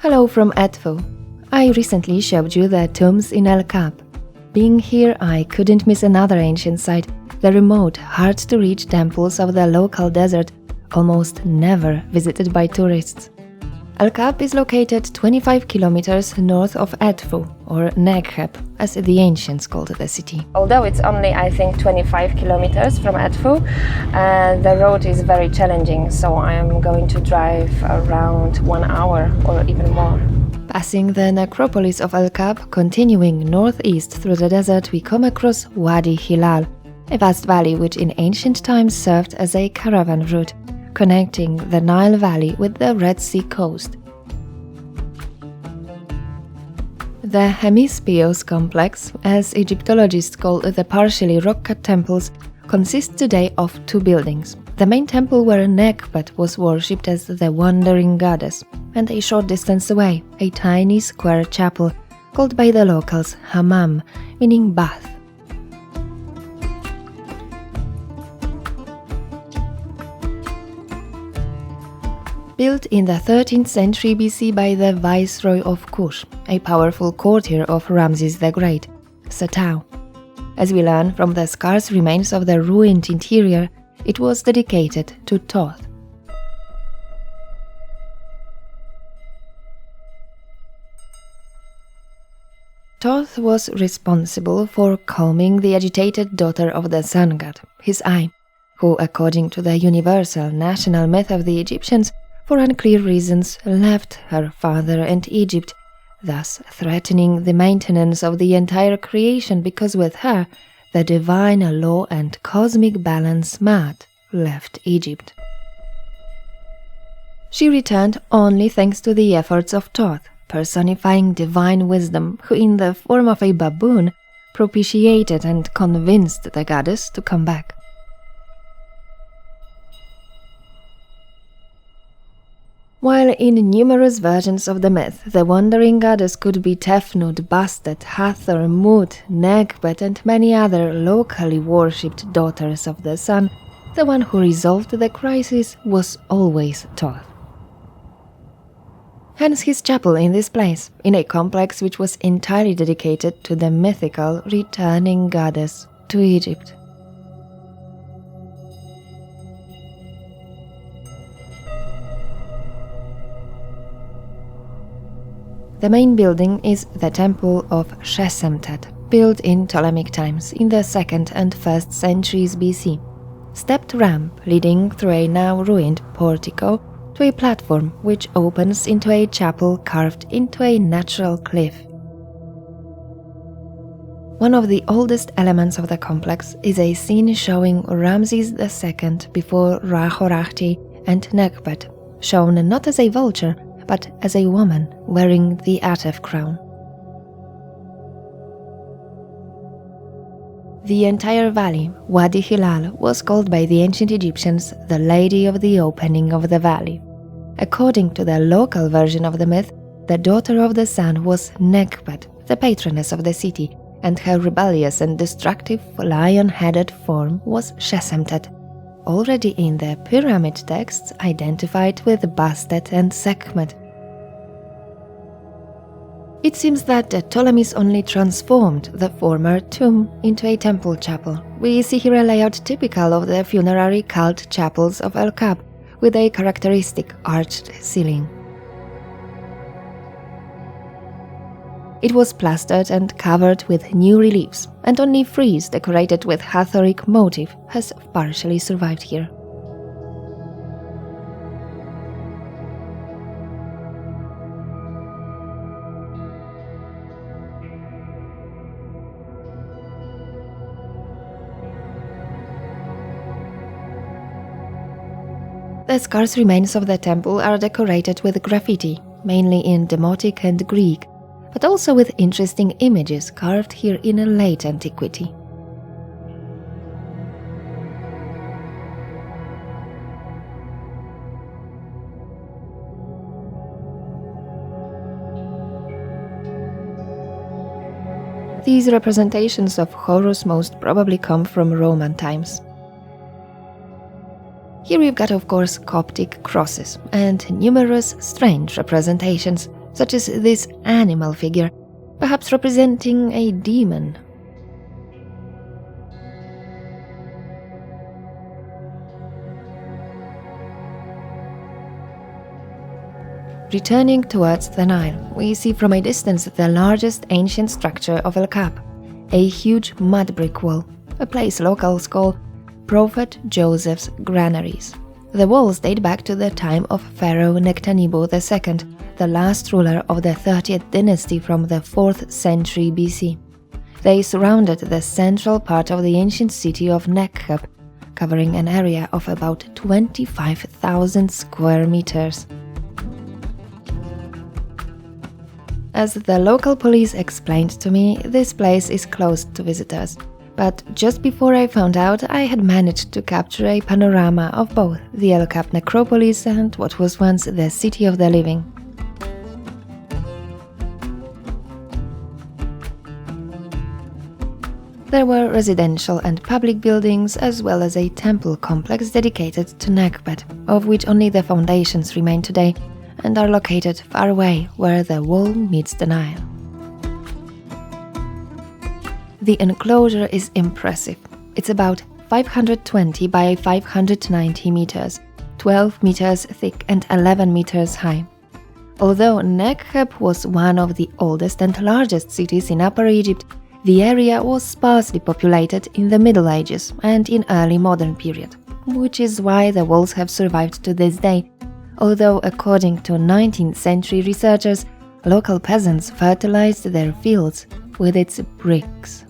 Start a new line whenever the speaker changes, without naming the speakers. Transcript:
Hello from Edfu. I recently showed you the tombs in Elkab. Being here, I couldn't miss another ancient site, the remote, hard-to-reach temples of the local desert, almost never visited by tourists. Elkab is located 25 kilometers north of Edfu, or Nekab, as the ancients called the city. Although it's only, I think, 25 kilometers from Edfu, the road is very challenging, so I am going to drive around 1 hour or even more. Passing the necropolis of Elkab, continuing northeast through the desert, we come across Wadi Hilal, a vast valley which in ancient times served as a caravan route, connecting the Nile Valley with the Red Sea coast. The Heispios complex, as Egyptologists call the partially rock-cut temples, consists today of two buildings. The main temple where Nekab was worshipped as the wandering goddess, and a short distance away, a tiny square chapel, called by the locals hammam, meaning bath. Built in the 13th century BC by the Viceroy of Kush, a powerful courtier of Ramses the Great, Satau. As we learn from the scarce remains of the ruined interior, it was dedicated to Thoth. Thoth was responsible for calming the agitated daughter of the sun god, his eye, who, according to the universal national myth of the Egyptians, for unclear reasons left her father and Egypt, thus threatening the maintenance of the entire creation because with her, the divine law and cosmic balance Maat left Egypt. She returned only thanks to the efforts of Thoth, personifying divine wisdom, who in the form of a baboon propitiated and convinced the goddess to come back. While in numerous versions of the myth, the wandering goddess could be Tefnut, Bastet, Hathor, Mut, Nekab, and many other locally worshipped daughters of the sun, the one who resolved the crisis was always Thoth. Hence his chapel in this place, in a complex which was entirely dedicated to the mythical returning goddess to Egypt. The main building is the Temple of Sekhmet, built in Ptolemaic times in the 2nd and 1st centuries BC. Stepped ramp leading through a now ruined portico to a platform which opens into a chapel carved into a natural cliff. One of the oldest elements of the complex is a scene showing Ramses II before Ra-Horachti and Nekab, shown not as a vulture, but as a woman wearing the ATEP crown. The entire valley, Wadi Hilal, was called by the ancient Egyptians the Lady of the Opening of the Valley. According to the local version of the myth, the daughter of the sun was Nekab, the patroness of the city, and her rebellious and destructive lion-headed form was Sekhmet, already in the pyramid texts identified with Bastet and Sekhmet. It seems that the Ptolemies only transformed the former tomb into a temple chapel. We see here a layout typical of the funerary cult chapels of Elkab, with a characteristic arched ceiling. It was plastered and covered with new reliefs, and only frieze decorated with Hathoric motif has partially survived here. The scarce remains of the temple are decorated with graffiti, mainly in Demotic and Greek, but also with interesting images carved here in late antiquity. These representations of Horus most probably come from Roman times. Here we've got, of course, Coptic crosses and numerous strange representations, such as this animal figure, perhaps representing a demon. Returning towards the Nile, we see from a distance the largest ancient structure of Elkab, a huge mud brick wall, a place locals call Prophet Joseph's Granaries. The walls date back to the time of Pharaoh Nectanebo II, the last ruler of the 30th dynasty from the 4th century BC. They surrounded the central part of the ancient city of Nekab, covering an area of about 25,000 square meters. As the local police explained to me, this place is closed to visitors. But just before I found out, I had managed to capture a panorama of both the Elkab necropolis and what was once the city of the living. There were residential and public buildings, as well as a temple complex dedicated to Nekab, of which only the foundations remain today and are located far away where the wall meets the Nile. The enclosure is impressive. It's about 520 by 590 meters, 12 meters thick and 11 meters high. Although Nekab was one of the oldest and largest cities in Upper Egypt, the area was sparsely populated in the Middle Ages and in early modern period, which is why the walls have survived to this day, although according to 19th century researchers, local peasants fertilized their fields with its bricks.